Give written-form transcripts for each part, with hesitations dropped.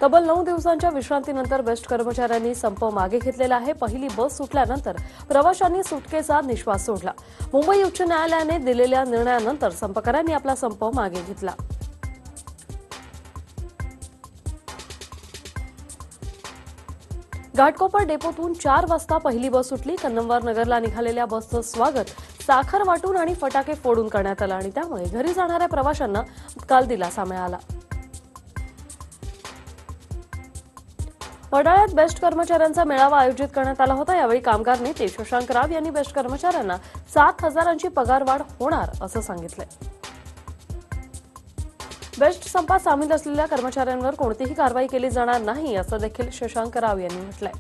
तब्बल 9 दिवसांच्या विश्रांतीनंतर बेस्ट कर्मचाऱ्यांनी संप मागे घेतलेला आहे। पहिली बस सुटल्यानंतर प्रवाशांनी सुटकेचा निश्वास सोडला। मुंबई उच्च न्यायालयाने दिलेल्या निर्णयानंतर संपकऱ्यांनी आपला संप मागे घेतला। घाटकोपर डेपोतून 4 वाजता पहिली बस सुटली। कन्नमवार नगरला निघालेल्या बसचं स्वागत साखर वाटून आणि फटाके फोडून करण्यात आलं आणि त्यामुळे घरी जाणाऱ्या प्रवाशांना काल दिलासा मिळाला। वडाळ्यात बेस्ट कर्मचाऱ्यांचा मेळावा आयोजित करण्यात आला होता। यावेळी कामगार नेते शशांक राव यांनी बेस्ट कर्मचाऱ्यांना 7,000ची पगारवाढ होणार असं सांगितलंय। बेस्ट संपात सामील असलेल्या कर्मचाऱ्यांवर कोणतीही कारवाई केली जाणार नाही असं देखील शशांक राव यांनी म्हटलंय।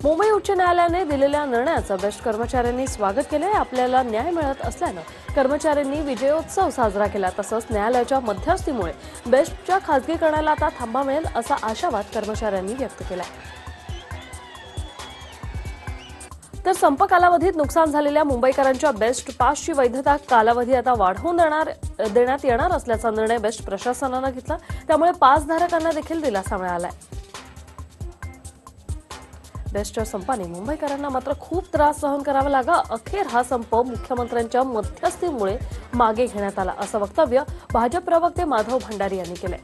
मुंबई उच्च न्यायालयाने दिलेल्या निर्णयाचं बेस्ट कर्मचाऱ्यांनी स्वागत केलंय। आपल्याला न्याय मिळत असल्यानं कर्मचाऱ्यांनी विजयोत्सव साजरा केला। तसंच न्यायालयाच्या मध्यस्थीमुळे बेस्टच्या खासगीकरणाला आता थांबा मिळेल असा आशावाद कर्मचाऱ्यांनी व्यक्त केलाय। तर संप कालावधीत नुकसान झालेल्या मुंबईकरांच्या बेस्ट पासची वैधता कालावधी आता वाढवून देण्यात येणार असल्याचा निर्णय बेस्ट प्रशासनानं घेतला। त्यामुळे पासधारकांना देखील दिलासा मिळालाय। बेस्टच्या संपाने मुंबईकरांना मात्र खूप त्रास सहन करावा लागला। अखेर हा संप मुख्यमंत्र्यांच्या मध्यस्थीमुळे मागे घेण्यात आला असं वक्तव्य भाजप प्रवक्ते माधव भंडारी यांनी केलंय।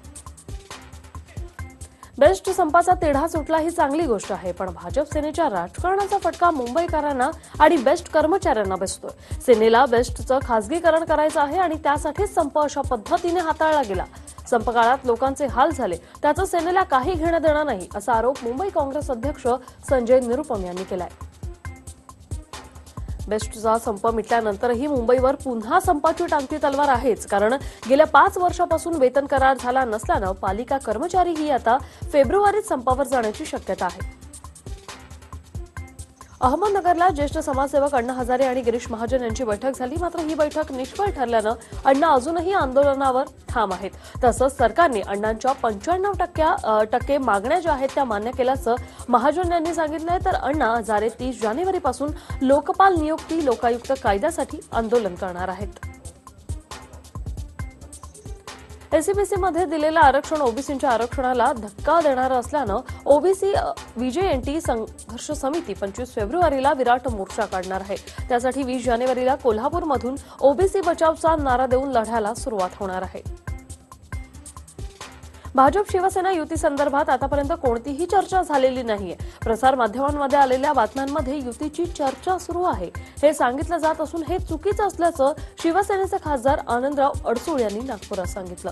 बेस्ट संपाचा तिढा सुटला ही चांगली गोष्ट आहे, पण भाजप सेनेच्या राजकारणाचा फटका मुंबईकरांना आणि बेस्ट कर्मचाऱ्यांना बसतोय। सेनेला बेस्टचं खासगीकरण करायचं आहे आणि त्यासाठीच संप अशा पद्धतीने हाताळला गेला। संप काळात लोकांचे हाल झाले, त्याचं सेनेला काही घेणं देणं नाही असा आरोप मुंबई काँग्रेस अध्यक्ष संजय निरुपम यांनी केलाय। बेस्टचा संप मिटल्यानंतरही मुंबईवर पुन्हा संपाची टांगती तलवार आहेच, कारण गेल्या 5 वर्षापासून वेतन करार झाला नसल्यानं पालिका कर्मचारीही आता फेब्रुवारीत संपावर जाण्याची शक्यता आहे। अहमदनगरला ज्येष्ठ समाजसेवक अण्णा हजारे आणि गिरीश महाजन यांची बैठक झाली। मात्र ही बैठक निष्फळ ठरल्यानं अण्णा अजूनही आंदोलनावर ठाम आहेत। तसंच सरकारने अण्णांच्या 95% मागण्या ज्या आहेत त्या मान्य केल्याचं महाजन यांनी सांगितलंय। तर अण्णा हजारे 30 जानेवारीपासून लोकपाल नियुक्ती लोकायुक्त कायद्यासाठी आंदोलन करणार आहेत। एससीबीसीमध्ये दिलेलं आरक्षण ओबीसींच्या आरक्षणाला धक्का देणारं असल्यानं ओबीसी व्हीजेएनटी संघर्ष समिती 25 फेब्रुवारीला विराट मोर्चा काढणार आहे। त्यासाठी 20 जानेवारीला कोल्हापूरमधून ओबीसी बचावचा नारा देऊन लढ्याला सुरुवात होणार आहे। भाजप शिवसेना युती संदर्भात आतापर्यंत कोणतीही चर्चा झालेली नाहीये। प्रसार माध्यमांमध्ये आलेल्या बातम्यांमध्ये युतीची चर्चा सुरू आहे हे सांगितलं जात असून हे चुकीचं असल्याचं शिवसेनेचे खासदार आनंदराव अडसूळ यांनी नागपुरात सांगितलं।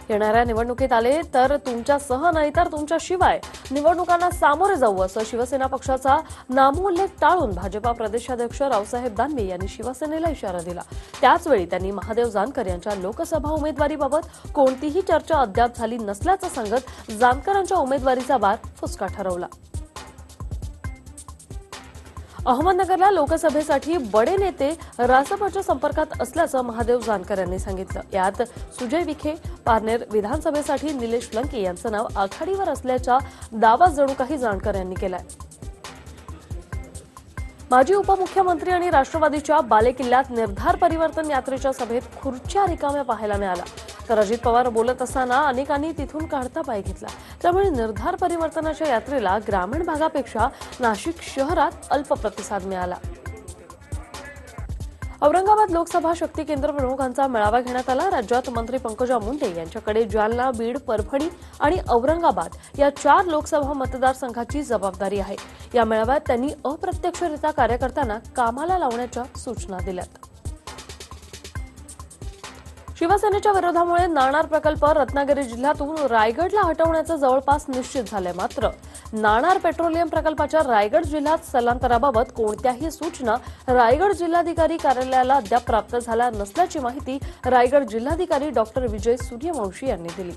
येणाऱ्या निवडणुकीत आले तर तुमच्यासह नाही तर तुमच्याशिवाय निवडणुकांना सामोरे जाऊ असं शिवसेना पक्षाचा नामोल्लेख टाळून भाजपा प्रदेशाध्यक्ष रावसाहेब दानवे यांनी शिवसेनेला इशारा दिला। त्याचवेळी त्यांनी महादेव जानकर यांच्या लोकसभा उमेदवारीबाबत कोणतीही चर्चा अद्याप झाली नसल्याचं सांगत जानकरांच्या उमेदवारीचा बार फुसका ठरवला। अहमदनगरला लोकसभेसाठी बडे नेते रासपच्या संपर्कात असल्याचं महादेव जानकर यांनी सांगितलं। यात सुजय विखे, पारनेर विधानसभेसाठी निलेश लंके यांचं नाव आघाडीवर असल्याचा दावा जणू काही जानकर यांनी केलाय। माजी उपमुख्यमंत्री आणि राष्ट्रवादीच्या बालेकिल्ल्यात निर्धार परिवर्तन यात्रेच्या सभेत खुर्च्या रिकाम्या पाहायला मिळाल्या। तर अजित पवार बोलत असताना अनेकांनी तिथून काढता पाय घेतला। त्यामुळे निर्धार परिवर्तनाच्या यात्रेला ग्रामीण भागापेक्षा नाशिक शहरात अल्प प्रतिसाद मिळाला। औरंगाबाद लोकसभा शक्ती केंद्र प्रमुखांचा मेळावा घेण्यात आला। राज्यात मंत्री पंकजा मुंडे यांच्याकडे जालना, बीड, परभणी आणि औरंगाबाद या 4 लोकसभा मतदारसंघाची जबाबदारी आहे। या मेळाव्यात त्यांनी अप्रत्यक्षरित्या कार्यकर्त्यांना कामाला लावण्याच्या सूचना दिल्यात। शिवसेनेच्या विरोधामुळे नाणार प्रकल्प रत्नागिरी जिल्ह्यातून रायगडला हटवण्याचं जवळपास निश्चित झालंय। मात्र नाणार पेट्रोलियम प्रकल्पाच्या रायगड जिल्ह्यात स्थलांतराबाबत कोणत्याही सूचना रायगड जिल्हाधिकारी कार्यालयाला अद्याप प्राप्त झाल्या नसल्याची माहिती रायगड जिल्हाधिकारी डॉक्टर विजय सूर्यवंशी यांनी दिली।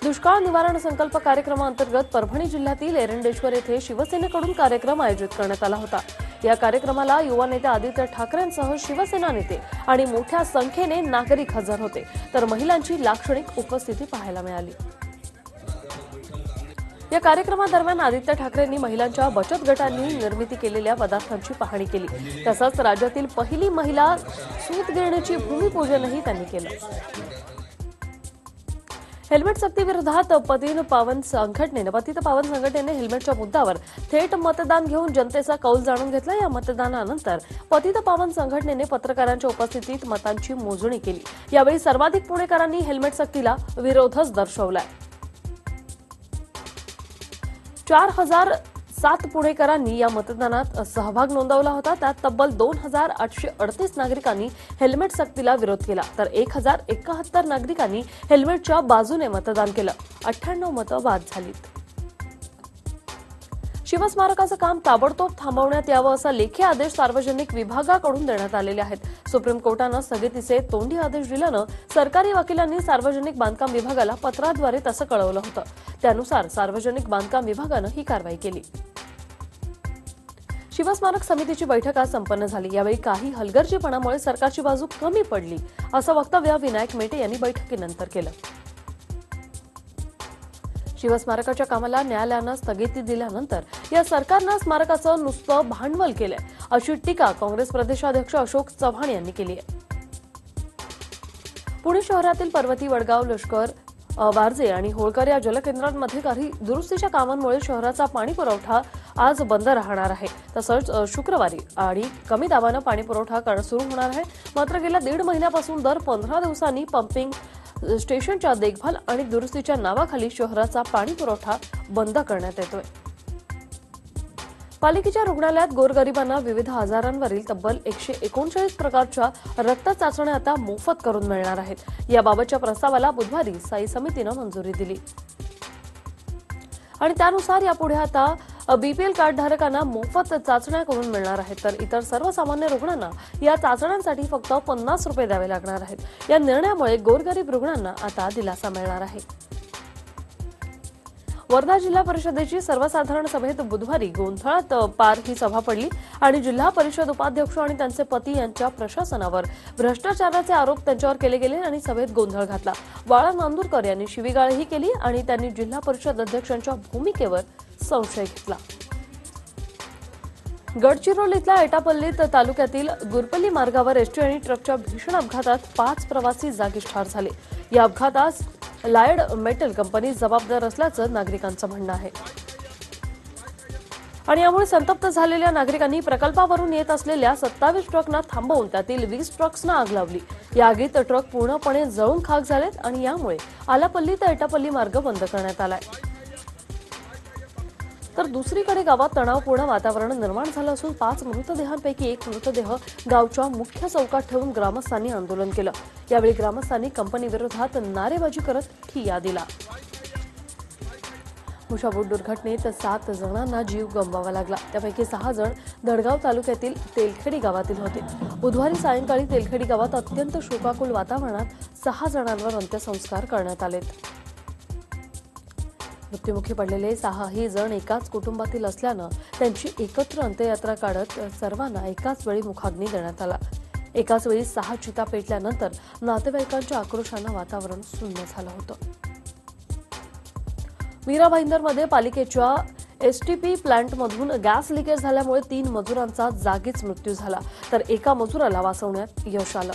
दुष्काळ निवारण संकल्प कार्यक्रमाअंतर्गत परभणी जिल्ह्यातील एरंडेश्वर येथे शिवसेनेकडून कार्यक्रम आयोजित करण्यात आला होता। या कार्यक्रमाला युवा नेते आदित्य ठाकरेंसह शिवसेना नेते आणि मोठ्या संख्येने नागरिक हजर होते। तर महिलांची लाक्षणिक उपस्थिती पाहायला मिळाली। या कार्यक्रमादरम्यान आदित्य ठाकरेंनी महिलांच्या बचत गटांनी निर्मिती केलेल्या पदार्थांची पाहणी केली। तसंच राज्यातील पहिली महिला सूतगिरणीची भूमिपूजनही त्यांनी केलं। हेल्मेट सक्तीविरोधात पतित पावन संघटनेने हेल्मेटच्या मुद्द्यावर थेट मतदान घेऊन जनतेचा कौल जाणून घेतला। या मतदानानंतर पतित पावन संघटनेने पत्रकारांच्या उपस्थितीत मतांची मोजणी केली। यावेळी सर्वाधिक पुणेकरांनी हेल्मेट सक्तीला विरोधच दर्शवलाय। 4007 पुणेकरांनी या मतदानात सहभाग नोंदवला होता। त्यात तब्बल 2838 नागरिकांनी हेल्मेट सक्तीला विरोध केला, तर 1071 नागरिकांनी हेल्मेटच्या बाजूने मतदान केलं। 98 मतं बाद झालीत। शिवस्मारकाचं काम ताबडतोब थांबवण्यात यावं असा लेखी आदेश सार्वजनिक विभागाकडून देण्यात आलेले आहेत। सुप्रीम कोर्टानं स्थगितीचे तोंडी आदेश दिल्यानं सरकारी वकिलांनी सार्वजनिक बांधकाम विभागाला पत्राद्वारे तसं कळवलं होतं। त्यानुसार सार्वजनिक बांधकाम विभागानं ही कारवाई केली। शिवस्मारक समितीची बैठक आज संपन्न झाली। यावेळी काही हलगर्जीपणामुळे सरकारची बाजू कमी पडली असं वक्तव्य विनायक मेटे यांनी बैठकीनंतर केलं। शिवस्मारकाच्या कामाला न्यायालयानं स्थगिती दिल्यानंतर या सरकारनं स्मारकाचं नुसतं भांडवल केलंय अशी टीका काँग्रेस प्रदेशाध्यक्ष अशोक चव्हाण यांनी केली आहे। पुणे शहरातील पर्वती, वडगाव, लष्कर, वारजे आणि होळकर या जलकेंद्रांमध्ये काही दुरुस्तीच्या कामांमुळे शहराचा पाणी पुरवठा आज बंद राहणार आहे। तसंच शुक्रवारी आणि कमी दाबानं पाणी पुरवठा सुरू होणार आहे। मात्र गेल्या 1.5 महिन्यापासून दर 15 दिवसांनी पंपिंग स्टेशनच्या देखभाल आणि दुरुस्तीच्या नावाखाली शहराचा पाणी पुरवठा बंद करण्यात येतोय। पालिकेच्या रुग्णालयात गोरगरिबांना विविध आजारांवरील तब्बल 139 प्रकारच्या रक्त चाचण्या आता मोफत करून मिळणार आहेत। याबाबतच्या प्रस्तावाला बुधवारी स्थायी समितीनं मंजुरी दिली आणि त्यानुसार यापुढे आता बीपीएल कार्डधारकांना मोफत चाचण्या करून मिळणार आहेत, तर इतर सर्वसामान्य रुग्णांना या चाचण्यांसाठी फक्त 50 रुपये द्यावे लागणार आहेत। या निर्णयामुळे गोरगरीब रुग्णांना आता दिलासा मिळणार आहे। वर्धा जिल्हा परिषदेची सर्वसाधारण सभेत बुधवारी गोंधळात पार ही सभा पडली आणि जिल्हा परिषद उपाध्यक्ष आणि त्यांचे पती यांच्या प्रशासनावर भ्रष्टाचाराचे आरोप त्यांच्यावर केले गेले आणि सभेत गोंधळ घातला। बाळा नांदुरकर यांनी शिवीगाळही केली आणि त्यांनी जिल्हा परिषद अध्यक्षांच्या भूमिकेवर संशय घेतला। गडचिरोलीतल्या एटापल्ली तालुक्यातील गुरपल्ली मार्गावर एसटी आणि ट्रकच्या भीषण अपघातात 5 प्रवासी जागीच ठार झाले। या अपघातास लायड मेटल कंपनी जबाबदार असल्याचं नागरिकांचं म्हणणं आहे आणि यामुळे संतप्त झालेल्या नागरिकांनी प्रकल्पावरून येत असलेल्या 27 ट्रकना थांबवून त्यातील 20 ट्रक्सना आग लावली। या आगीत ट्रक पूर्णपणे जळून खाक झालेत आणि यामुळे आलापल्ली ते एटापल्ली मार्ग बंद करण्यात आलाय। तर दुसरीकडे गावात तणावपूर्ण वातावरण निर्माण झालं असून 5 मृतदेहांपैकी एक मृतदेह गावच्या मुख्य चौकात ठेवून ग्रामस्थांनी आंदोलन केलं। यावेळी ग्रामस्थांनी कंपनीविरोधात नारेबाजी करत ठिय्या दिला। मुशाबूट दुर्घटनेत 7 जणांना जीव गमवावा लागला, त्यापैकी 6 जण दडगाव तालुक्यातील तेलखेडी गावातील होते। बुधवारी सायंकाळी तेलखेडी गावात अत्यंत शोकाकुल वातावरणात 6 जणांवर अंत्यसंस्कार करण्यात आलेत। मृत्युमुखी पडलेले 6ही जण एकाच कुटुंबातील असल्यानं त्यांची एकत्र अंत्ययात्रा काढत सर्वांना एकाच वेळी मुखाग्नी देण्यात आला। एकाच वेळी 6 चिता पेटल्यानंतर नातेवाईकांच्या आक्रोशानं वातावरण सुन्न झालं होतं। मीरा भाईंदरमध्ये पालिकेच्या एसटीपी प्लांटमधून गॅस लिकेज झाल्यामुळे 3 मजुरांचा जागीच मृत्यू झाला, तर एका मजुराला वाचवण्यात यश आलं।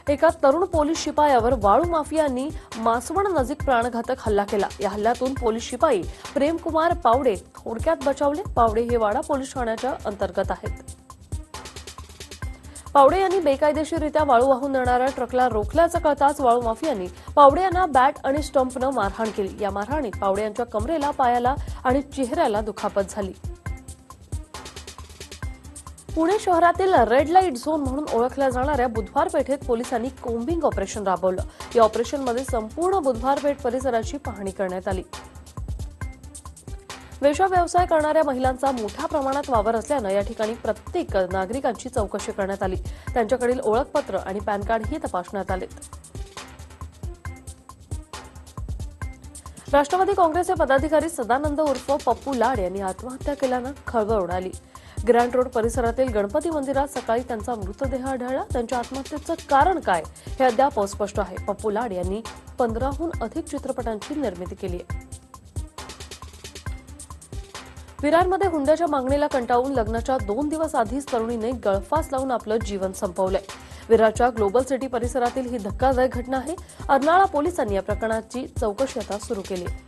एका तरुण पोलीस शिपायावर वाळू माफियांनी मासवण नजीक प्राणघातक हल्ला केला। या हल्ल्यातून पोलीस शिपाई प्रेमकुमार पावडे थोडक्यात बचावले। पावडे हे वाडा पोलीस ठाण्याच्या अंतर्गत आहेत। पावडे यांनी बेकायदेशीररित्या वाळू वाहून नेणाऱ्या ट्रकला रोखल्याचं कळताच वाळू माफियांनी पावडे यांना बॅट आणि स्टंपनं मारहाण केली। या मारहाणीत पावडे यांच्या कमरेला, पायाला आणि चेहऱ्याला दुखापत झाली। पुणे शहरातील रेड लाईट झोन म्हणून ओळखल्या जाणाऱ्या बुधवार पेठेत पोलिसांनी कोम्बिंग ऑपरेशन राबवलं। या ऑपरेशनमध्ये संपूर्ण बुधवार पेठ परिसराची पाहणी करण्यात आली। वेश्या व्यवसाय करणाऱ्या महिलांचा मोठ्या प्रमाणात वावर असल्यानं या ठिकाणी प्रत्येक नागरिकांची चौकशी करण्यात आली। त्यांच्याकडील ओळखपत्र आणि पॅन कार्डही तपासण्यात आलेत। राष्ट्रवादी काँग्रेसचे पदाधिकारी सदानंद उर्फ पप्पू लाड यांनी आत्महत्या केल्यानं खळबळ उडाली। ग्रँड रोड परिसरातील गणपती मंदिरात सकाळी त्यांचा मृतदेह आढळला. त्यांच्या आत्महत्येचं कारण काय हे अद्याप अस्पष्ट आहे. पप्पू लाड यांनी 15हून अधिक चित्रपटांची निर्मिती केली आहे. विरारमध्ये हुंड्याच्या मागणीला कंटाळून लग्नाच्या 2 दिवस आधीच तरुणीने गळफास लावून आपलं जीवन संपवलंय. विरारच्या ग्लोबल सिटी परिसरातील ही धक्कादायक घटना आहे. अर्नाळा पोलिसांनी या प्रकरणाची चौकशी आता सुरू केली आहे.